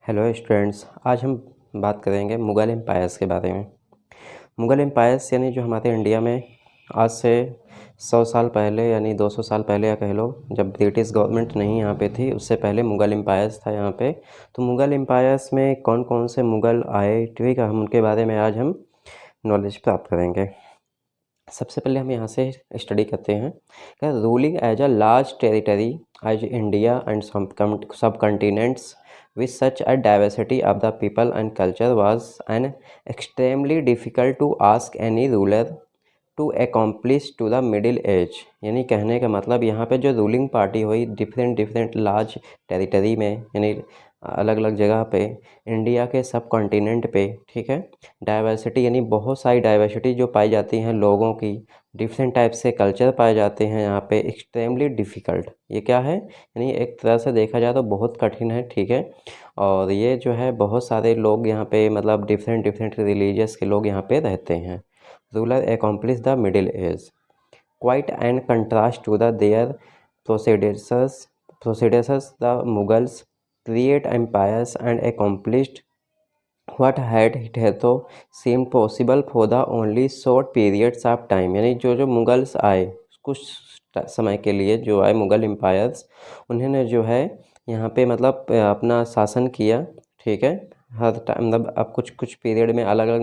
Hello students, आज हम बात करेंगे मुग़ल एम्पायर्स के बारे में। मुग़ल एम्पायर्स यानी जो हमारे इंडिया में आज से 100 साल पहले यानी 200 साल पहले या कह लो, जब ब्रिटिश गवर्नमेंट नहीं यहाँ पे थी, उससे पहले मुग़ल एम्पायर्स था यहाँ पे। तो मुग़ल एम्पायर्स में कौन कौन से मुग़ल आए, ठीक है, हम उनके बारे में आज हम नॉलेज प्राप्त करेंगे। सबसे पहले हम यहाँ से स्टडी करते हैं कि ruling as a large territory as India and subcontinents with such a diversity of the people and culture was an extremely difficult to ask any ruler to accomplish to the middle age। यानी कहने का मतलब यहाँ पे जो ruling party हुई different large territory में, यानी अलग अलग जगह पे इंडिया के सब कॉन्टिनेंट पे, ठीक है, डाइवर्सिटी यानी बहुत सारी डाइवर्सिटी जो पाई जाती हैं लोगों की, डिफरेंट टाइप से कल्चर पाए जाते हैं यहाँ पे। एक्सट्रीमली डिफ़िकल्ट ये क्या है, यानी एक तरह से देखा जाए तो बहुत कठिन है, ठीक है। और ये जो है बहुत सारे लोग यहाँ पे मतलब डिफरेंट रिलीजियस के लोग यहाँ पे रहते हैं। Ruler accomplish the middle age, quite an contrast to their predecessors the Mughals create empires and accomplished what had hitherto seemed possible for the only short periods of time। यानी जो Mughals आए कुछ समय के लिए, जो आए मुग़ल एम्पायर्स, उन्होंने जो है यहाँ पे मतलब अपना शासन किया, ठीक है। हर टाइम मतलब अब कुछ पीरियड में अलग अलग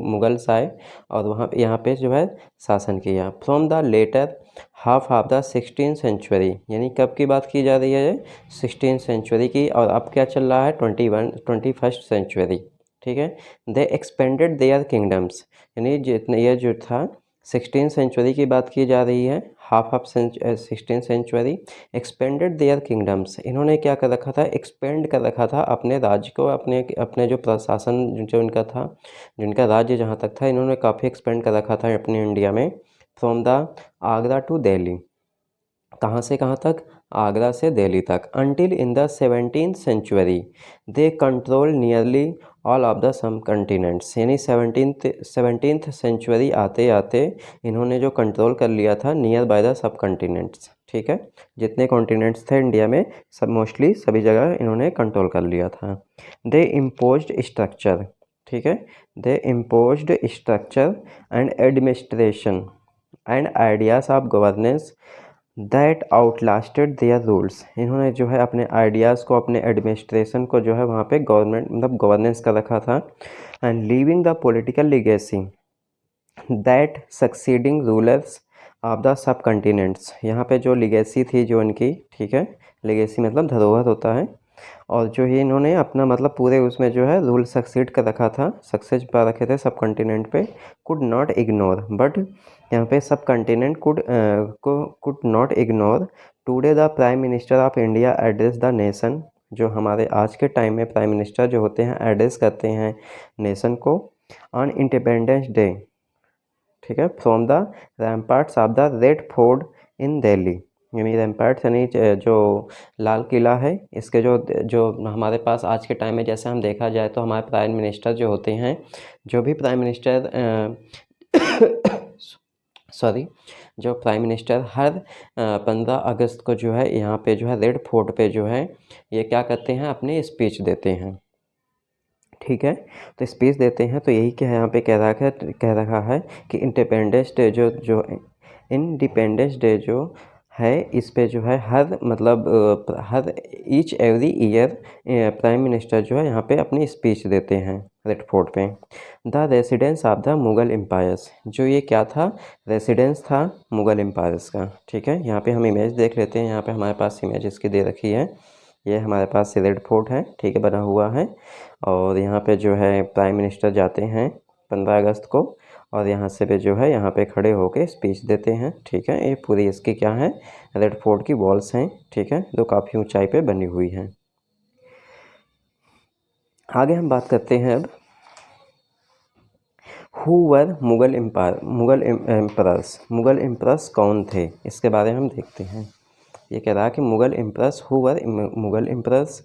मुगल्स आए और वहाँ यहाँ पे जो है शासन किया। From the letter half of the 16th century, यानी कब की बात की जा रही है, 16th सेंचुरी की, और अब क्या चल रहा है, 21st सेंचुरी, ठीक है। दे एक्सपेंडेड देयर किंगडम्स, यानी जितने ये जो था 16th सेंचुरी की बात की जा रही है, half of 16th century. Expanded their kingdoms, इन्होंने क्या कर रखा था, एक्सपेंड कर रखा था अपने राज्य को, अपने अपने जो प्रशासन जो इनका था, जो इनका राज्य जहाँ तक था, इन्होंने काफ़ी एक्सपेंड कर रखा था अपने इंडिया में। From the Agra to Delhi, कहाँ से कहाँ तक, आगरा से दिल्ली तक। Until in the 17th century they control nearly all of the subcontinents, यानी 17th सेंचुरी आते आते इन्होंने जो कंट्रोल कर लिया था near by the sub continents, ठीक है। जितने कॉन्टिनेंट्स थे इंडिया में, सब मोस्टली सभी जगह इन्होंने कंट्रोल कर लिया था। दे इम्पोज्ड स्ट्रक्चर, ठीक है, they imposed structure and administration and ideas of governance that outlasted their rules, इन्होंने जो है अपने आइडियाज़ को, अपने एडमिनिस्ट्रेशन को जो है वहाँ पे गवर्नमेंट मतलब गवर्नेंस कर रखा था। And leaving the political legacy that succeeding rulers of the sub continents, यहाँ पे जो लीगेसी थी जो इनकी, ठीक है, लीगेसी मतलब धरोहर होता है, और जो ये इन्होंने अपना मतलब पूरे उसमें जो है रूल सक्सीड कर रखा था, सक्सेस पा रखे थे सब कंटिनेंट पे। कुड नॉट इग्नोर, बट यहाँ पे सब continent could not ignore today the prime minister of India address the nation, जो हमारे आज के टाइम में प्राइम मिनिस्टर जो होते हैं एड्रेस करते हैं नेशन को ऑन इंडिपेंडेंस डे, ठीक है, from the ramparts of the Red Fort in Delhi, यानी रैम्पार्ट्स यानी जो लाल किला है, इसके जो जो हमारे पास आज के टाइम में जैसे हम देखा जाए तो हमारे प्राइम मिनिस्टर जो होते हैं, जो भी प्राइम मिनिस्टर सॉरी, जो प्राइम मिनिस्टर हर 15 अगस्त को जो है यहाँ पे जो है रेड फोर्ट पे जो है ये क्या करते हैं, अपनी स्पीच देते हैं, ठीक है। तो स्पीच देते हैं तो यही क्या है यहाँ पे कह रखा है कि इंडिपेंडेंस डे जो इंडिपेंडेंस डे जो है, इस पे जो है हर मतलब हर each every year prime minister जो है यहाँ पे अपनी स्पीच देते हैं रेड फोर्ट पे। The residence of the Mughal empires, जो ये क्या था, रेसिडेंस था मुग़ल एम्पायर्स का, ठीक है। यहाँ पे हम इमेज देख लेते हैं, यहाँ पे हमारे पास इमेज इसकी दे रखी है, ये हमारे पास रेड फोर्ट है, ठीक है, बना हुआ है, और यहाँ पे जो है प्राइम मिनिस्टर जाते हैं 15 अगस्त को, और यहाँ से भी जो है यहाँ पे खड़े होके स्पीच देते हैं, ठीक है। ये पूरी इसकी क्या है, रेड फोर्ट की वॉल्स हैं, ठीक है, जो काफ़ी ऊंचाई पे बनी हुई हैं। आगे हम बात करते हैं अब who were Mughal empire, Mughal emperors कौन थे, इसके बारे में हम देखते हैं। ये कह रहा है कि Mughal emperors, who were Mughal emperors,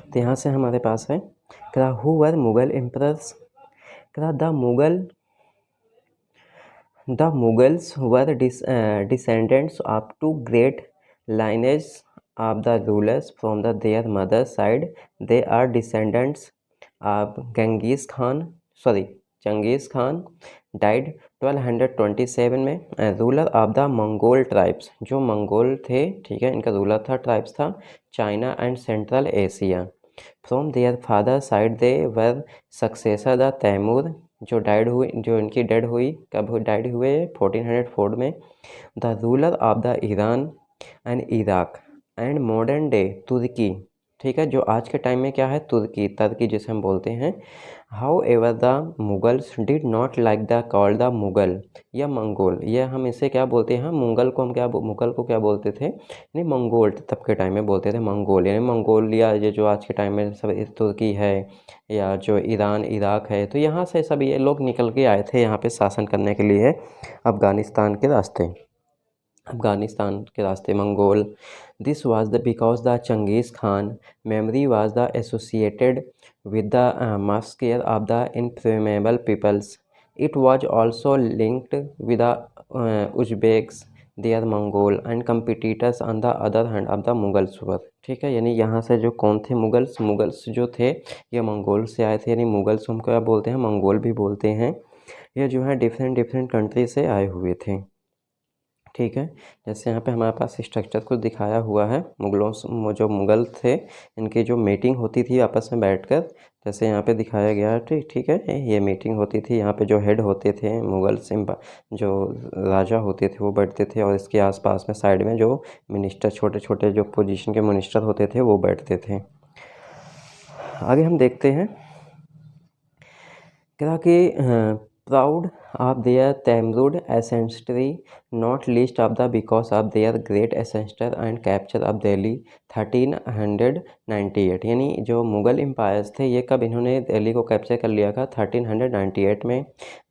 तो यहाँ से हमारे पास है क्या, हु वर मुग़ल एम्परर्स, क्या the Mughals were descendants of two great lineage of the rulers from their mother's side. They are descendants of Genghis Khan died 1227 में, ruler of the Mongol tribes, जो मंगोल थे, ठीक है, इनका रूलर था, tribes था, China and Central Asia. From their father side they were successor the Timur, जो इनकी डेड हुई, कब डाइड हुए 1404 में। The ruler of the Iran and Iraq and modern day Turkey, ठीक है, जो आज के टाइम में क्या है, तुर्की जिसे हम बोलते हैं। How ever the Mughals did not like the called the Mughal या मंगोल, यह हम इसे क्या बोलते हैं, मुगल को हम मुगल को क्या बोलते थे, यानी मंगोल तब के टाइम में बोलते थे, मंगोल यानी मंगोलिया, ये जो आज के टाइम में सब तुर्की है या जो ईरान इराक है, तो यहाँ से सब ये लोग निकल के आए थे यहाँ पे शासन करने के लिए अफगानिस्तान के रास्ते Mongol. This was the because the Changez Khan memory was the associated with the massacre of the inflammable peoples. It was also linked with the Uzbeks, their Mongol and competitors on the other hand of the Mughals were, ठीक है, यानी यहाँ से जो कौन थे, Mughals जो थे ये मंगोल से आए थे, यानी मुगल्स हम क्या बोलते हैं, मंगोल भी बोलते हैं। ये जो है डिफरेंट कंट्री से आए हुए थे, ठीक है। जैसे यहाँ पे हमारे पास स्ट्रक्चर कुछ दिखाया हुआ है, जो मुगल थे, इनकी जो मीटिंग होती थी आपस में बैठकर, जैसे यहाँ पे दिखाया गया है, ठीक है, ये मीटिंग होती थी, यहाँ पे जो हेड होते थे जो राजा होते थे वो बैठते थे, और इसके आसपास में साइड में जो मिनिस्टर, छोटे छोटे जो पोजीशन के मिनिस्टर होते थे वो बैठते थे। आगे हम देखते हैं क्या कि proud of their Tamrud ancestry, not least of the because of their great ancestor and capture of Delhi 1398, यानी जो मुग़ल एम्पायर्स थे ये कब इन्होंने दिल्ली को कैप्चर कर लिया था, 1398 में।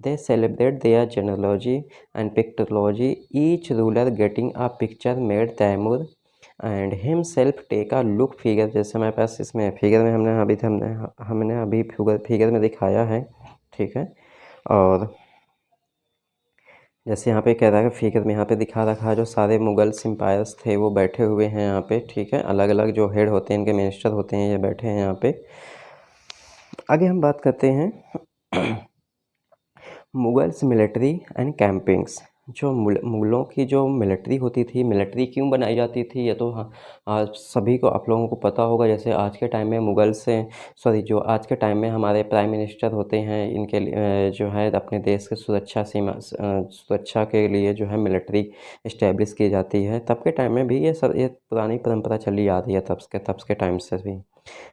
They celebrate their genealogy and pictology, each ruler getting a picture made Timur and himself take a look figure, जैसे हमारे पास इसमें फिगर में हमने अभी फिगर में दिखाया है, ठीक है। और जैसे यहाँ पे कह रहा है फिगर में यहाँ पे दिखा रखा है, जो सारे मुगल्स एम्पायर्स थे वो बैठे हुए हैं यहाँ पे, ठीक है, अलग अलग जो हेड होते हैं, इनके मिनिस्टर होते हैं, ये बैठे हैं यहाँ पे। आगे हम बात करते हैं मुगल्स मिलिट्री एंड कैंपिंग्स, जो मुगलों की जो मिलिट्री होती थी, मिलिट्री क्यों बनाई जाती थी, ये तो आज सभी को, आप लोगों को पता होगा। जैसे आज के टाइम में जो आज के टाइम में हमारे प्राइम मिनिस्टर होते हैं, इनके लिए जो है अपने देश की सुरक्षा के लिए जो है मिलिट्री इस्टेब्लिश की जाती है। तब के टाइम में भी ये पुरानी परंपरा चली आ रही है, तब के टाइम से भी।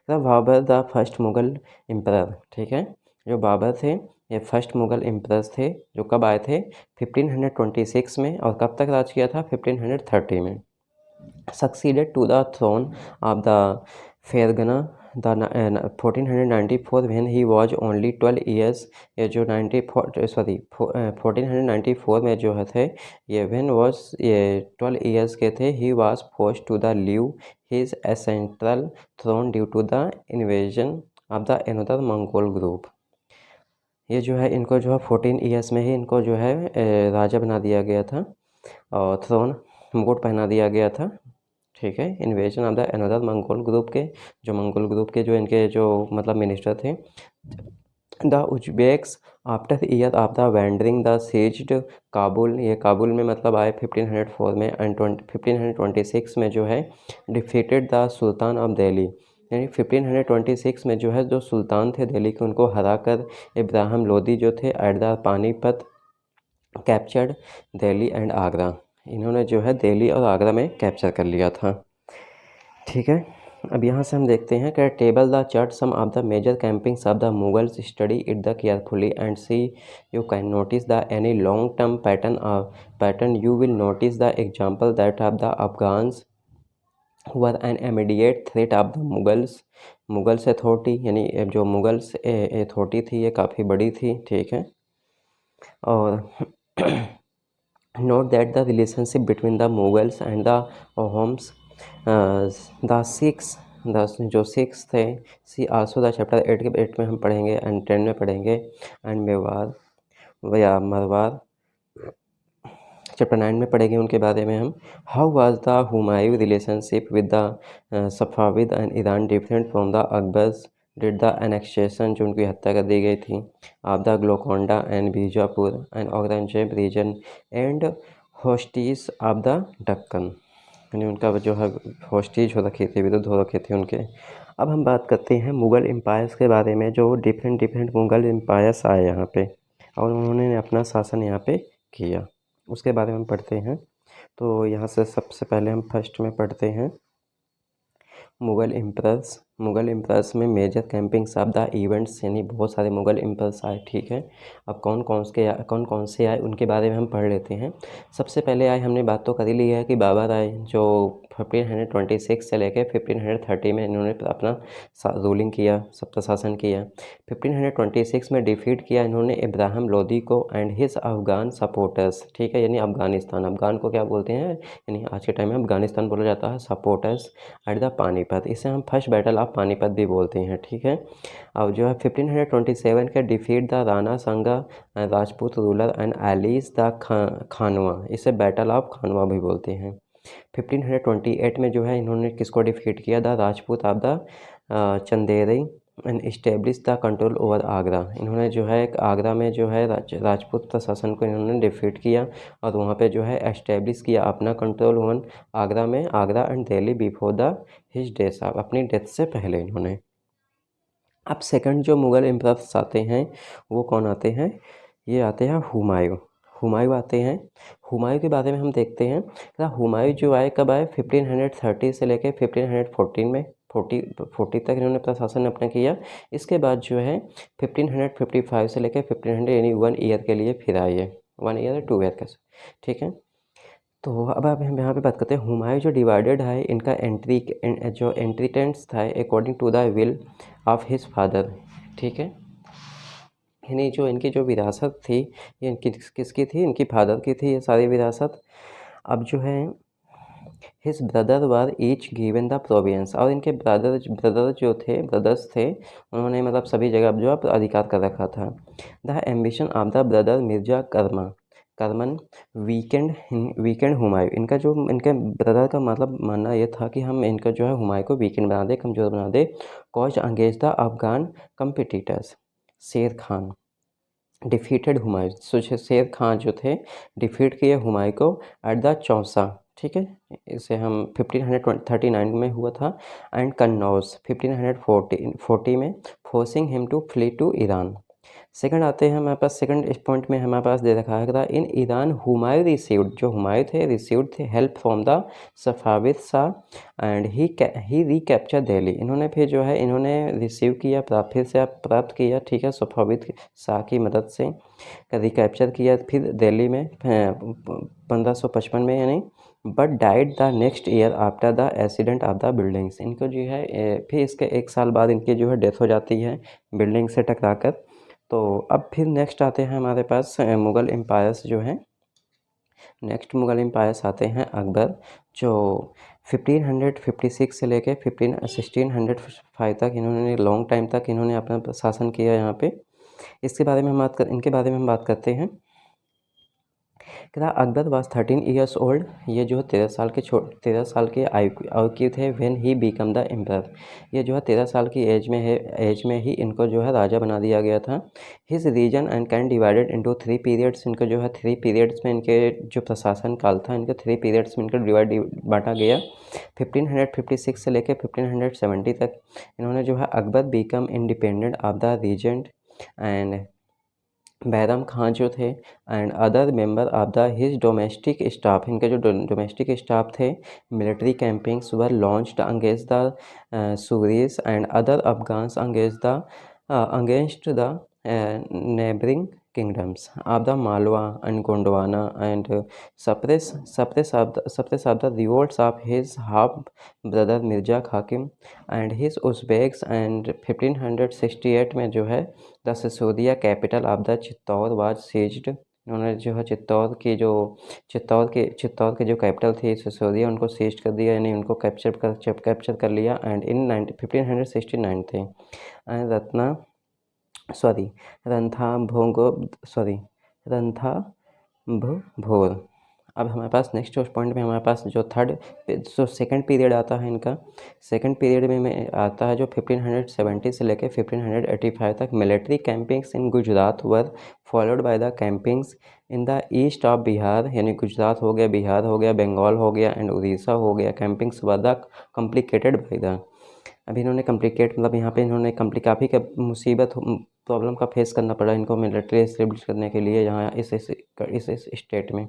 Babur the first Mughal emperor, ठीक है, जो बाबर थे ये फर्स्ट मुगल एम्परर्स थे, जो कब आए थे 1526 में, और कब तक राज किया था 1530 में। Succeeded to the throne of the Ferghana the 1494 when he was only 12 years, ये जो 1494 में जो है थे ये ये 12 ईयर्स के थे। He was forced to the leave his ancestral throne due to the invasion of the another Mongol group. ये जो है इनको जो है 14 ईयर्स में ही इनको जो है राजा बना दिया गया था, और थ्रोन मुकुट पहना दिया गया था, ठीक है। Invasion of the another Mongol group के, जो मंगोल ग्रुप के जो इनके जो मतलब मिनिस्टर थे। The Uzbeks after year of the wandering the seized Kabul, ये काबुल में मतलब आए 1504 में, एंड 1526 में जो है defeated the sultan of Delhi, यानी 1526 में जो है जो सुल्तान थे दिल्ली के उनको हराकर इब्राहिम लोदी जो थे at the Panipat captured Delhi and Agra, इन्होंने जो है दिल्ली और आगरा में कैप्चर कर लिया था, ठीक है। अब यहाँ से हम देखते हैं कि table the chart some of the major campings of the Mughals, study it the carefully and see you can notice the any long term pattern you will notice the example that of the Afghans were an immediate threat of the Mughals authority, यानी जो Mughals authority थी ये काफ़ी बड़ी थी, ठीक है। और note that the relationship between the Mughals and the Ahoms, the जो सिक्स थे, सी आल्सो द चैप्टर 8 में हम पढ़ेंगे एंड 10 में पढ़ेंगे, एंड मेवाड़ या मरवार चैप्टर 9 में पढ़ेंगे उनके बारे में हम। How was the Humayun relationship with the Safavid and Iran different from the Akbar's did the annexation, जो उनकी हत्या कर दी गई थी, of the Golconda and Bijapur and Aurangzeb region and hostilities of the Deccan, यानी उनका जो है होस्टीज हो रखी थी, विरुद्ध हो रखे थे उनके। अब हम बात करते हैं मुग़ल एम्पायर्स के बारे में, जो डिफरेंट मुग़ल एम्पायर्स आए यहाँ पे और उन्होंने अपना शासन यहाँ पे किया, उसके बारे में पढ़ते हैं। तो यहाँ से सबसे पहले हम फर्स्ट में पढ़ते हैं मुग़ल एम्परर्स में major campings of the events, यानी बहुत सारे मुग़ल एम्परर्स आए, ठीक है। अब कौन कौन से आए उनके बारे में हम पढ़ लेते हैं। सबसे पहले आए, हमने बात तो कर ही ली है कि बाबर आए, जो 1526 से लेकर 1530 में इन्होंने अपना रूलिंग किया, सत्ता शासन किया। 1526 में डिफीट किया इन्होंने इब्राहिम लोदी को एंड हिज अफ़गान सपोर्टर्स, ठीक है, यानी अफ़गानिस्तान, अफ़गान को क्या बोलते हैं, यानी आज के टाइम में अफ़गानिस्तान बोला जाता है, सपोर्टर्स एट द पानीपत, इसे हम फर्स्ट बैटल ऑफ पानीपत भी बोलते हैं, ठीक है। अब जो है 1527 के defeat the Rana Sanga Rajput ruler and allies the Khanwa, इसे बैटल ऑफ खानवा भी बोलते हैं। 1528 में जो है इन्होंने किसको डिफीट किया, the Rajput of the Chanderi and establish the control over Agra, इन्होंने जो है आगरा में जो है राजपूत प्रशासन को इन्होंने डिफीट किया और वहाँ पे जो है एस्टेब्लिश किया अपना कंट्रोल ओवर आगरा में, Agra and Delhi before the his death, अपनी डेथ से पहले इन्होंने। अब सेकंड जो मुग़ल एम्परर्स आते हैं वो कौन आते हैं, ये आते हैं हुमायूं आते हैं। हुमायूं के बारे में हम देखते हैं, हुमायूं जो आए कब आए, 1530 से लेकर 1514 में, 40 तक इन्होंने अपना शासन अपना किया। इसके बाद जो है 1555 से लेकर 1500, यानी 1 ईयर के लिए फिर आए, 1 ईयर 2 ईयर का, ठीक है। तो अब हम यहाँ पे बात करते हैं हुमायूं जो डिवाइडेड है, इनका जो एंट्रीटेंट्स था according to the will of his father, ठीक है, यानी जो इनकी जो विरासत थी ये इनकी किसकी थी, इनकी फादर की थी ये सारी विरासत। अब जो है his brother were each given the province, और इनके ब्रदर्स थे उन्होंने मतलब सभी जगह जो है अधिकार कर रखा था। The ambition of the brother Mirza Karman weekend Humayun, इनके ब्रदर का मतलब मानना ये था कि हम इनका जो है हुमायूं को वीकेंड बना दे, कमज़ोर बना दे। कॉज अंगेज द अफगान कम्पिटिटर्स, शेर खान डिफीटेड हुमायूं, शेर खान जो थे डिफीट किए हुमायूं को एट द चौसा, ठीक है, इसे हम 1539 में हुआ था, एंड कन्नौज 1540 में, forcing him to flee to Iran. Second आते हैं हमारे पास, सेकंड इस पॉइंट में हमारे पास दे रखा है था, इन ईरान हुमायूं रिसीव्ड, जो हुमायूं थे रिसीव्ड थे help from the Safavid Shah and he recapture Delhi, इन्होंने फिर जो है इन्होंने रिसीव किया, फिर से प्राप्त किया, ठीक है, सफाविद शाह की मदद से रिकैप्चर किया फिर दिल्ली में 1555 में, यानी but died the next year after the accident of the buildings, इनको जो है फिर इसके 1 साल बाद इनकी जो है डेथ हो जाती है बिल्डिंग से टकराकर। तो अब फिर नेक्स्ट आते हैं हमारे पास मुग़ल एम्पायर्स जो हैं, नेक्स्ट मुग़ल एम्पायर्स आते हैं अकबर, जो 1556 से लेके 1605 तक इन्होंने लॉन्ग टाइम तक इन्होंने अपना शासन किया यहाँ पे। इनके बारे में हम बात करते हैं। अकबर वाज 13 ईयर्स ओल्ड, ये जो है 13 साल के आयु के थे, when he become the emperor, ये जो है 13 साल की एज में ही इनको जो है राजा बना दिया गया था। His region and can divided into 3 periods, इनको जो है 3 पीरियड्स में इनके जो प्रशासन काल था इनके 3 पीरियड्स में इनको बांटा गया। 1556 से लेकर 1570 तक इन्होंने जो है Akbar become independent of the regent and Bairam Khan जो थे and other member of the his domestic staff, इनके जो डोमेस्टिक स्टाफ थे, military campings were launched against the Suris and other Afghans against the neighbouring kingdoms of the Malwa and Gondwana and suppress of the revolts of his half brother Mirza Hakim and his Uzbeks, and 1568 में जो है the Sisodia capital of the Chittor was seized, उन्होंने जो है चित्तौड़ के जो capital थी सिसोदिया उनको सीज कर दिया, यानी उनको कैप्चर कर लिया, एंड इन 1569 थे। एंड रणथाम्भोर अब हमारे पास नेक्स्ट उस पॉइंट में हमारे पास जो सेकंड पीरियड आता है इनका, सेकंड पीरियड में आता है जो 1570 से लेकर 1585 तक। Military campings in Gujarat were followed by the campings in the east of Bihar, यानी गुजरात हो गया, बिहार हो गया, बंगाल हो गया एंड उड़ीसा हो गया। Campings were the complicated by the, अभी इन्होंने कॉम्प्लिकेट मतलब यहाँ पे इन्होंने काफ़ी मुसीबत प्रॉब्लम का फेस करना पड़ा इनको मिलिट्री एस्टेब्लिश करने के लिए यहाँ इस स्टेट में,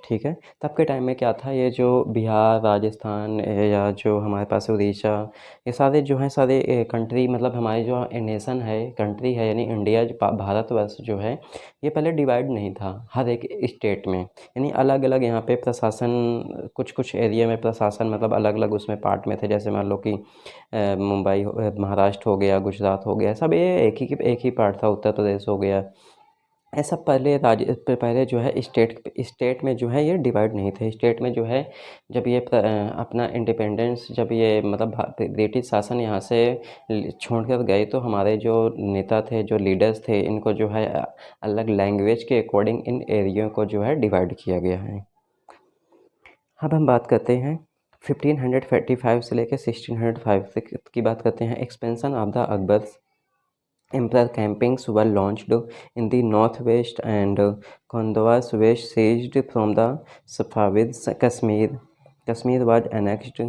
ठीक है। तब के टाइम में क्या था, ये जो बिहार, राजस्थान या जो हमारे पास उड़ीसा, ये सारे जो हैं सारे कंट्री, मतलब हमारी जो नेशन है, कंट्री है, यानी इंडिया भारतवर्ष जो है, ये पहले डिवाइड नहीं था हर एक स्टेट में, यानी अलग अलग यहाँ पे प्रशासन, कुछ कुछ एरिया में प्रशासन मतलब अलग अलग उसमें पार्ट में थे। जैसे मान लो कि मुंबई महाराष्ट्र हो गया, गुजरात हो गया, सब ये एक ही पार्ट था, उत्तर प्रदेश हो गया। ऐसा पहले जो है स्टेट में जो है ये डिवाइड नहीं थे। स्टेट में जो है जब ये अपना इंडिपेंडेंस, जब ये मतलब ब्रिटिश शासन यहाँ से छोड़ कर गए, तो हमारे जो नेता थे, जो लीडर्स थे, इनको जो है अलग लैंग्वेज के अकॉर्डिंग इन एरियो को जो है डिवाइड किया गया है। अब हम बात करते हैं 1545 से लेकर 1605 की बात करते हैं। Expansion of the Akbar's Emperor campings were launched in the northwest and Khandwas was seized from the Safavids. Kashmir was annexed,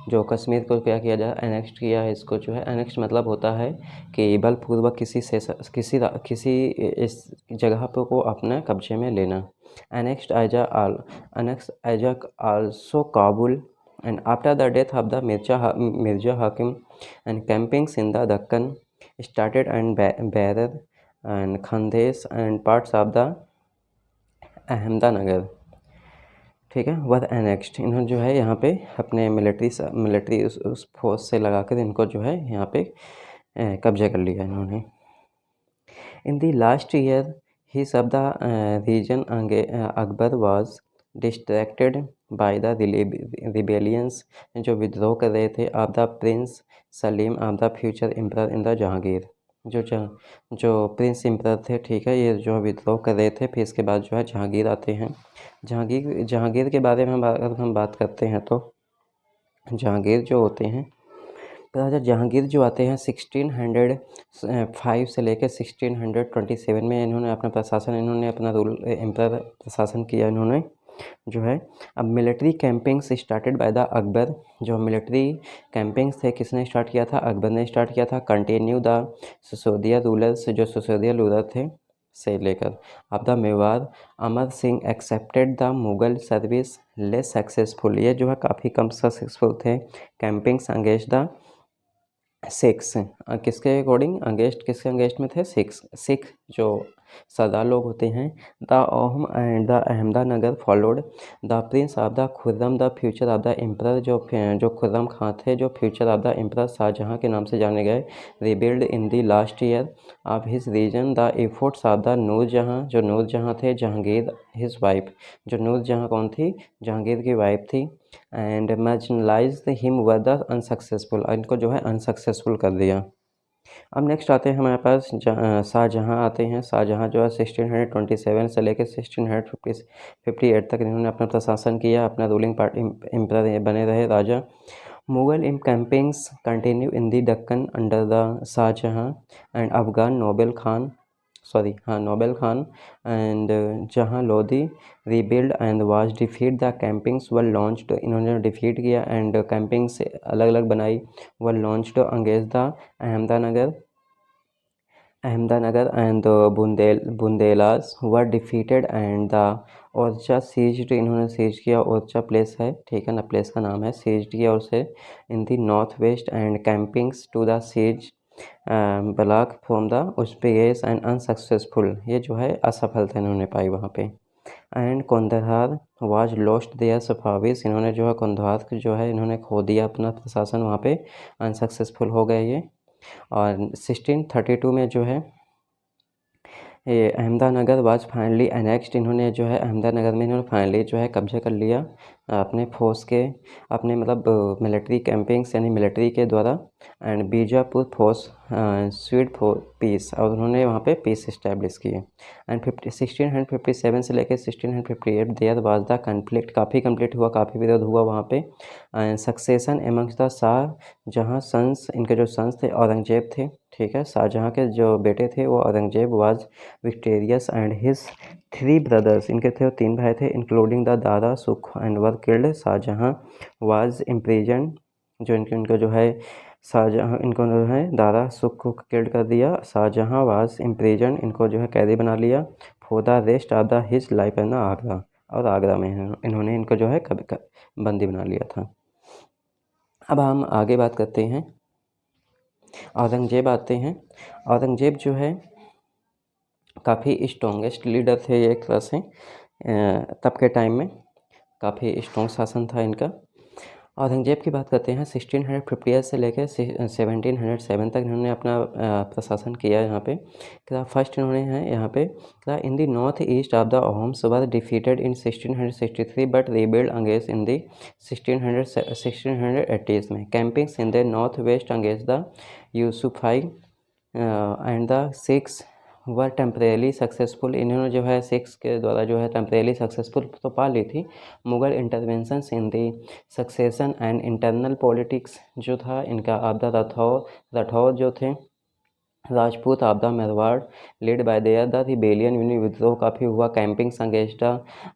जो कश्मीर को क्या किया जाए, अनेक्स्ट किया है इसको जो है। अनेक्स्ट मतलब होता है कि बलपूर्वक किसी इस जगह पर को अपने कब्जे में लेना। Annexed as also Kabul and after the death of the Mirza Hakim and campings in the Deccan started and Berar and Khandes and parts of the Ahmednagar, ठीक है, वह एनेक्स्ट। इन्होंने जो है यहाँ पे अपने मिलिट्री उस फोर्स से लगाकर इनको जो है यहाँ पे कब्जा कर लिया इन्होंने। इन द लास्ट ईयर ही सब the region Akbar was distracted by the rebellions, जो विद्रोह कर रहे थे, of the prince Salim of the future emperor in the Jahangir, जो प्रिंस एम्परर थे, ठीक है, ये जो विद्रोह कर रहे थे। फिर इसके बाद जो है जहांगीर आते हैं। जहांगीर के बारे में अगर हम बात करते हैं तो जहांगीर जो होते हैं, राजा जहांगीर जो आते हैं 1605 से लेकर 1627 में इन्होंने अपना रूल एम्परर प्रशासन किया इन्होंने जो है। अब military campings started by the Akbar, जो मिलिट्री कैंपिंग्स थे किसने स्टार्ट किया था, अकबर ने स्टार्ट किया था। कंटिन्यू द सिसोदिया रूलर्स, जो सिसोदिया रूलर थे से लेकर। अब the Mewar, Amar Singh accepted the Mughal service less successful, ये जो है काफ़ी कम सक्सेसफुल थे। कैंपिंग्स अंगेंस्ट द सिक्स, किसके अकॉर्डिंग अगेंस्ट, किसके अगेंस्ट में थे, सिख जो सरदार लोग होते हैं। The Ahom and the Ahmadnagar followed the prince of the Khurram the future of the emperor, जो खुर्रम खां थे, जो future of the emperor Shah Jahan के नाम से जाने गए। Rebuild in the last year of his region the efforts of the Nur Jahan, जो नूरजहाँ थे, जहांगीर हिज वाइफ, जो नूरजहाँ कौन थी, जहांगीर की वाइफ थी। And marginalised him were the unsuccessful, इनको जो है अनसक्सेसफुल कर दिया। अब नेक्स्ट आते हैं हमारे पास शाहजहाँ आते हैं। शाहजहाँ जो है 1627 से लेकर 1658 तक इन्होंने अपना प्रशासन किया, अपना रूलिंग पार्टी एम्परर बने रहे राजा। Mughal campings continue in the Deccan under the Shah Jahan and Afghan noble Khan and Jahan Lodi rebuild and was defeat the campings were launched, इन्होंने डिफीट किया एंड कैंपिंग्स अलग अलग बनाई। Were launched against the Ahmadnagar and Bundelas were defeated and the Orchha seized, इन्होंने seize किया, Orchha place है, ठीक है ना, प्लेस का नाम है, सीज्ड किया उसे। In the north west and campings to the seize block from the Uzbegs and unsuccessful, ये जो है असफलता इन्होंने पाई वहाँ पे। And Kandahar was lost their Safavis, इन्होंने जो है कंधार जो है इन्होंने खो दिया अपना प्रशासन वहाँ पे, अनसक्सेसफुल हो गए ये। और 1632 में जो है ये अहमदानगर वाज फाइनली अनेक्स्ड, इन्होंने जो है अहमदानगर में इन्होंने फाइनली जो है कब्जा कर लिया अपने फोर्स के, अपने मतलब मिलिट्री कैंपिंग्स यानी मिलिट्री के द्वारा। And Bijapur force sued for peace, और उन्होंने वहाँ पे पीस इस्टेब्लिश की। एंड 1657 से लेकर 1658 देयर वाज द कन्फ्लिक्ट, काफ़ी कन्फ्लिक्ट हुआ, काफ़ी विरोध हुआ वहाँ पे। Succession amongst the Shah Jahan sons, इनके जो सन्स थे औरंगजेब थे, ठीक है। शाहजहाँ के जो बेटे थे वो Aurangzeb was victorious and his 3 brothers, इनके थे 3 भाई थे, including the Dara Shukoh and were killed. Shah Jahan was imprison, जो इनका जो है शाहजहाँ, इनको जो है दादा सुख को किल्ड कर दिया। शाहजहाँ वाज इम्प्रिजन, इनको जो है कैदी बना लिया। For the rest of the his life in Agra, और आगरा में इन्होंने इनको जो है बंदी बना लिया था। अब हम आगे बात करते हैं, औरंगजेब आते हैं। औरंगजेब जो है काफ़ी स्ट्रॉन्गेस्ट लीडर थे ये एक तरह से, तब के टाइम में काफ़ी स्ट्रॉन्ग शासन था इनका। औरंगजेब की बात करते हैं, 1658 से लेकर 1707 तक इन्होंने अपना प्रशासन किया यहाँ पे। फर्स्ट इन्होंने है यहाँ पे in the north east of the Ahoms were defeated in 1663 but rebuild against in the 1680s में। Campings in the north west against the Yusufzai and the Sikhs were temporarily successful, इन्होंने जो है सिक्स के द्वारा जो है टेम्परेली सक्सेसफुल तो पा ली थी। Mughal interventions in the succession and internal politics जो था इनका, ऑफ द राठौर जो थे Rajput of the Marwar led by their the rebellion, यूनि विद्रोह काफ़ी हुआ। कैंपिंग्स अगेंस्ट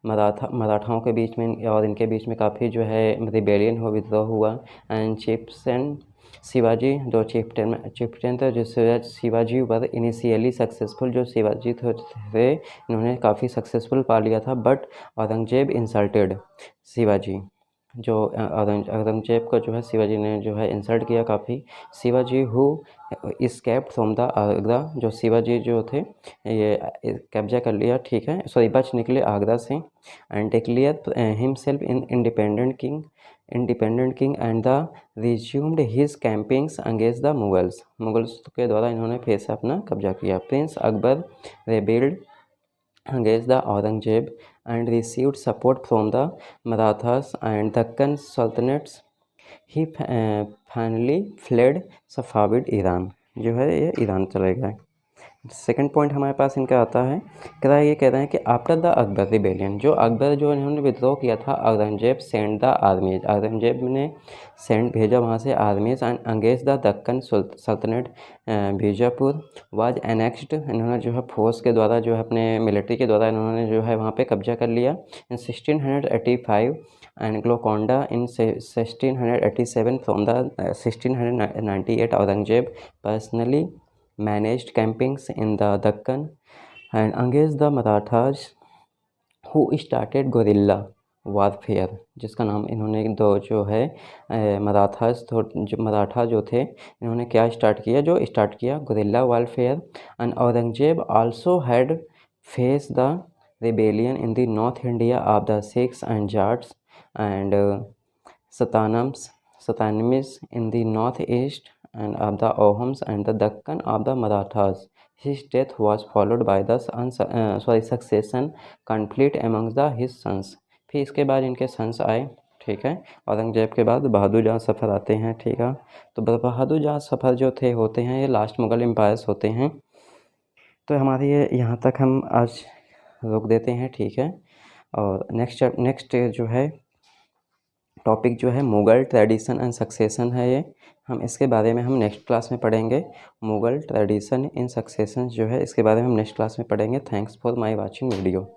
मराठाओं के बीच में और इनके बीच में काफ़ी जो है रिबेलियन हुआ, विद्रोह हुआ। एंड चिप्स एंड शिवाजी, जो चिफ्टन थे, जो शिवाजी वर इनिशियली सक्सेसफुल, जो शिवाजी थे इन्होंने काफ़ी सक्सेसफुल पा लिया था। बट औरंगजेब इंसल्टेड शिवाजी, जो औरंगजेब को जो है शिवाजी ने जो है इंसल्ट किया काफ़ी। Shivaji who escaped from the Agra, जो शिवाजी जो थे ये कब्जा कर लिया, ठीक है, सॉरी बच निकले आगरा से। And declare himself in independent king and the resumed his campings against the Mughals के द्वारा इन्होंने फिर से अपना कब्जा किया। Prince Akbar rebelled against the Aurangzeb and received support from the Marathas and Deccan Sultanates. He finally fled Safavid Iran, जो है ये ईरान चले गए। सेकंड पॉइंट हमारे पास इनका आता है, ये कह रहे हैं कि आफ्टर द अकबर रिबेलियन, जो अकबर जो इन्होंने विद्रोह किया था, Aurangzeb send the armies, Aurangzeb ने भेजा वहाँ से आर्मीज एंड अगेंस्ट द दक्कन सल्तनत, बीजापुर वाज एनेक्स्ड, इन्होंने जो है फोर्स के द्वारा जो है अपने मिलिट्री के द्वारा इन्होंने जो है वहाँ पे कब्जा कर लिया। In 1685 and Golconda in 1687 from the 1698 Aurangzeb personally managed campings in the Deccan and against the Marathas who started guerrilla warfare, जिसका नाम इन्होंने दो जो है मराठा जो थे इन्होंने क्या स्टार्ट किया guerrilla warfare. And Aurangzeb also had face the rebellion in the North India of the Sikhs and Jats and Satnamis in the north east and of the Ahoms and the Deccan of the Marathas. His death was followed by the succession conflict amongst his sons. फिर इसके बाद इनके sons आए, ठीक है। औरंगजेब के बाद बहादुर जहाँ सफ़र आते हैं, ठीक है। तो बहादुर जहाँ सफ़र जो थे होते हैं ये लास्ट मुग़ल एम्पायर्स होते हैं। तो हमारे ये यहाँ तक हम आज रोक देते हैं, ठीक है। और नेक्स्ट जो है टॉपिक जो है मुग़ल ट्रेडिशन एंड सक्सेशन है ये, हम इसके बारे में हम नेक्स्ट क्लास में पढ़ेंगे। मुग़ल ट्रेडिशन इन सक्सेशन जो है इसके बारे में हम नेक्स्ट क्लास में पढ़ेंगे। Thanks for my watching video.